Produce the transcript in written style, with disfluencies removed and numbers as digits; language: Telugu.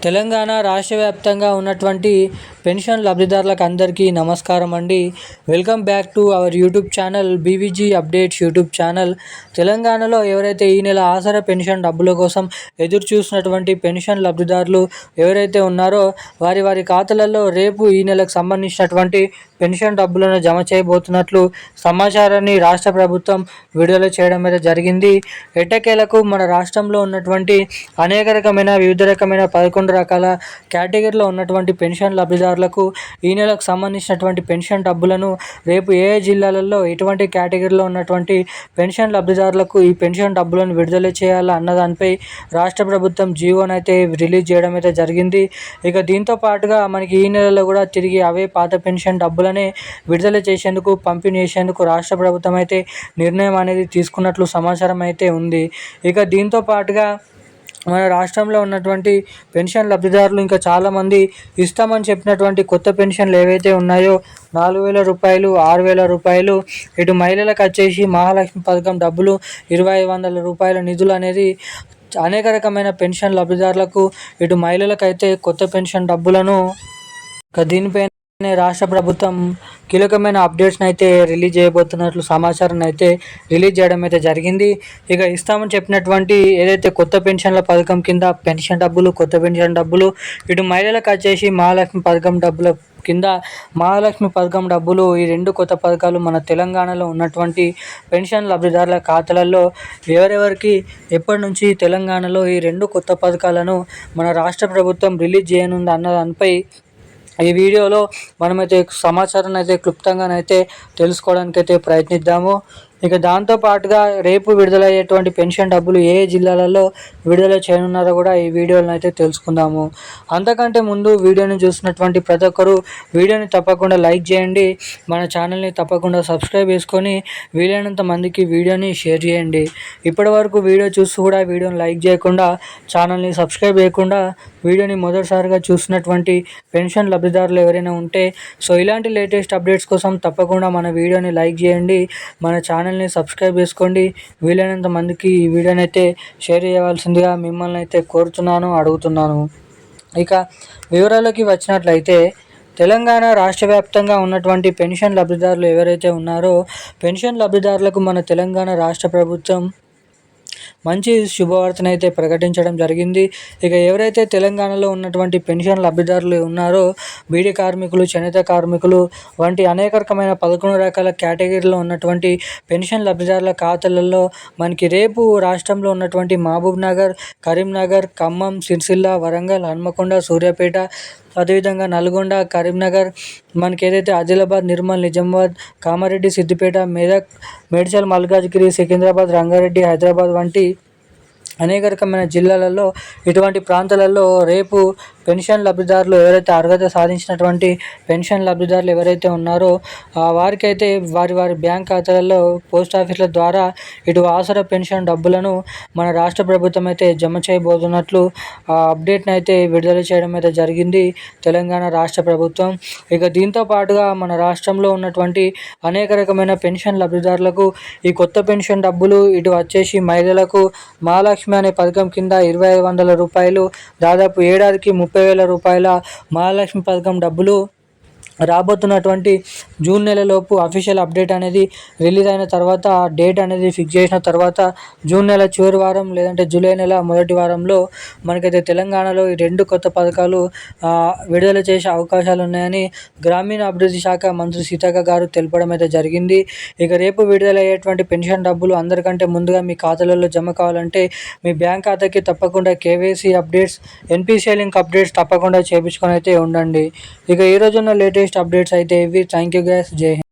తెలంగాణ రాష్ట్ర వ్యాప్తంగా ఉన్నటువంటి పెన్షన్ లబ్ధిదారులకు అందరికీ నమస్కారం అండి. Welcome back to our YouTube channel BVG updates YouTube channel. తెలంగాణలో ఎవరైతే ఈ నెల ఆసరా పెన్షన్ డబ్బుల కోసం ఎదురు చూసినటువంటి పెన్షన్ లబ్ధిదారులు ఎవరైతే ఉన్నారో వారి ఖాతాలలో రేపు ఈ నెలకు సంబంధించినటువంటి పెన్షన్ డబ్బులను జమ చేయబోతున్నట్లు సమాచారాన్ని రాష్ట్ర ప్రభుత్వం విడుదల చేయడం మీద జరిగింది. ఎట్టకేలకు మన రాష్ట్రంలో ఉన్నటువంటి అనేక రకమైన వివిధ రకమైన 11 రకాల కేటగిరీలో ఉన్నటువంటి పెన్షన్ లబ్ధిదారులకు ఈ నెలకు సంబంధించినటువంటి పెన్షన్ డబ్బులను రేపు ఏ జిల్లాలలో ఎటువంటి కేటగిరీలో ఉన్నటువంటి పెన్షన్ లబ్ధిదారులకు ఈ పెన్షన్ డబ్బులను విడుదల చేయాలా అన్న దానిపై రాష్ట్ర ప్రభుత్వం జీవోను అయితే రిలీజ్ చేయడం అయితే జరిగింది. ఇక దీంతో పాటుగా మనకి ఈ నెలలో కూడా తిరిగి అవే పాత పెన్షన్ డబ్బులనే విడుదల చేసేందుకు పంపిణీ చేసేందుకు రాష్ట్ర ప్రభుత్వం అయితే నిర్ణయం అనేది తీసుకున్నట్లు సమాచారం అయితే ఉంది. ఇక దీంతో పాటుగా మన రాష్ట్రంలో ఉన్నటువంటి పెన్షన్ లబ్ధిదారులు ఇంకా చాలామంది ఇస్తామని చెప్పినటువంటి కొత్త పెన్షన్లు ఏవైతే ఉన్నాయో 4,000 రూపాయలు, 6,000 రూపాయలు, ఇటు మహిళలకు వచ్చేసి మహాలక్ష్మి పథకం డబ్బులు 2,500 రూపాయల నిధులు అనేది అనేక రకమైన పెన్షన్ లబ్ధిదారులకు ఇటు మహిళలకైతే కొత్త పెన్షన్ డబ్బులను దీనిపై రాష్ట్ర ప్రభుత్వం కీలకమైన అప్డేట్స్ని అయితే రిలీజ్ చేయబోతున్నట్లు సమాచారాన్ని అయితే రిలీజ్ చేయడం అయితే జరిగింది. ఇక ఇస్తామని చెప్పినటువంటి ఏదైతే కొత్త పెన్షన్ల పథకం కింద పెన్షన్ డబ్బులు, కొత్త పెన్షన్ డబ్బులు, ఇటు మహిళలకు వచ్చేసి మహాలక్ష్మి పథకం డబ్బుల కింద మహాలక్ష్మి పథకం డబ్బులు, ఈ 2 కొత్త పథకాలు మన తెలంగాణలో ఉన్నటువంటి పెన్షన్ లబ్ధిదారుల ఖాతాలలో ఎవరెవరికి ఎప్పటి నుంచి తెలంగాణలో ఈ 2 కొత్త పథకాలను మన రాష్ట్ర ప్రభుత్వం రిలీజ్ చేయనుంది అన్న దానిపై ఈ వీడియోలో మనమైతే సమాచారాన్ని అయితే క్లుప్తంగానైతే తెలుసుకోవడానికి అయితే ప్రయత్నిద్దాము. ఇక దాంతోపాటుగా రేపు విడుదలయ్యేటువంటి పెన్షన్ డబ్బులు ఏ జిల్లాలలో విడుదల చేయనున్నారో కూడా ఈ వీడియోలో అయితే తెలుసుకుందాము. అంతకంటే ముందు వీడియోని చూసినటువంటి ప్రతి ఒక్కరు వీడియోని తప్పకుండా లైక్ చేయండి, మన ఛానల్ని తప్పకుండా సబ్స్క్రైబ్ చేసుకొని వీలైనంత మందికి వీడియోని షేర్ చేయండి. ఇప్పటివరకు వీడియో చూస్తూ కూడా వీడియోని లైక్ చేయకుండా, ఛానల్ని సబ్స్క్రైబ్ చేయకుండా వీడియోని మొదటిసారిగా చూసినటువంటి పెన్షన్ లబ్ధిదారులు ఎవరైనా ఉంటే ఇలాంటి లేటెస్ట్ అప్డేట్స్ కోసం తప్పకుండా మన వీడియోని లైక్ చేయండి, మన ఛానల్ని సబ్స్క్రైబ్ చేసుకోండి. వీలైనంత మందికి ఈ వీడియోని అయితే షేర్ చేయవలసిందిగా మిమ్మల్ని అయితే కోరుతున్నాను, అడుగుతున్నాను. ఇక వివరాలకి వచ్చినట్లయితే తెలంగాణ రాష్ట్ర వ్యాప్తంగా ఉన్నటువంటి పెన్షన్ లబ్ధిదారులు ఎవరైతే ఉన్నారో పెన్షన్ లబ్ధిదారులకు మన తెలంగాణ రాష్ట్ర ప్రభుత్వం మంచి శుభవార్తను అయితే ప్రకటించడం జరిగింది. ఇక ఎవరైతే తెలంగాణలో ఉన్నటువంటి పెన్షన్ లబ్ధిదారులు ఉన్నారో బీడీ కార్మికులు, చేనేత కార్మికులు వంటి అనేక రకమైన 11 రకాల కేటగిరీలో ఉన్నటువంటి పెన్షన్ లబ్ధిదారుల ఖాతాలలో మనకి రేపు రాష్ట్రంలో ఉన్నటువంటి మహబూబ్ నగర్, కరీంనగర్, ఖమ్మం, సిరిసిల్ల, వరంగల్, హన్మకొండ, సూర్యాపేట, అదేవిధంగా నల్గొండ, కరీంనగర్, మనకి ఏదైతే ఆదిలాబాద్, నిర్మల్, నిజామాబాద్, కామారెడ్డి, సిద్దిపేట, మెదక్, మేడ్చల్, మల్కాజ్గిరి, సికింద్రాబాద్, రంగారెడ్డి, హైదరాబాద్ వంటి అనేక రకమైన జిల్లాలలో ఇటువంటి ప్రాంతాలలో రేపు పెన్షన్ లబ్ధిదారులు ఎవరైతే అర్హత సాధించినటువంటి పెన్షన్ లబ్ధిదారులు ఎవరైతే ఉన్నారో వారికైతే వారి బ్యాంక్ ఖాతాలలో పోస్ట్ ఆఫీసుల ద్వారా ఇటు ఆసరా పెన్షన్ డబ్బులను మన రాష్ట్ర ప్రభుత్వం అయితే జమ చేయబోతున్నట్లు అప్డేట్ని అయితే విడుదల చేయడం అయితే జరిగింది తెలంగాణ రాష్ట్ర ప్రభుత్వం. ఇక దీంతో పాటుగా మన రాష్ట్రంలో ఉన్నటువంటి అనేక రకమైన పెన్షన్ లబ్ధిదారులకు ఈ కొత్త పెన్షన్ డబ్బులు ఇటు వచ్చేసి మహిళలకు మహాలక్ష్మి అనే పథకం కింద 2,500 రూపాయలు, దాదాపు ఏడాదికి 30,000 రూపాయల మహాలక్ష్మి పథకం డబ్బులు రాబోతున్నటువంటి జూన్ నెలలోపు అఫీషియల్ అప్డేట్ అనేది రిలీజ్ అయిన తర్వాత, డేట్ అనేది ఫిక్స్ చేసిన తర్వాత జూన్ నెల చివరి వారం లేదంటే జూలై నెల మొదటి వారంలో మనకైతే తెలంగాణలో ఈ 2 కొత్త పథకాలు విడుదల చేసే అవకాశాలు ఉన్నాయని గ్రామీణ అభివృద్ధి శాఖ మంత్రి సీతక్క గారు తెలపడం అయితే జరిగింది. ఇక రేపు విడుదలయ్యేటువంటి పెన్షన్ డబ్బులు అందరికంటే ముందుగా మీ ఖాతాలలో జమ కావాలంటే మీ బ్యాంక్ ఖాతాకి తప్పకుండా KYC updates, NPCI link updates తప్పకుండా చేయించుకొని అయితే ఉండండి. ఇక ఈ రోజున్న లేటెస్ట్ అప్డేట్స్ అయితే ఇవి. Thank you guys. జై హింద్.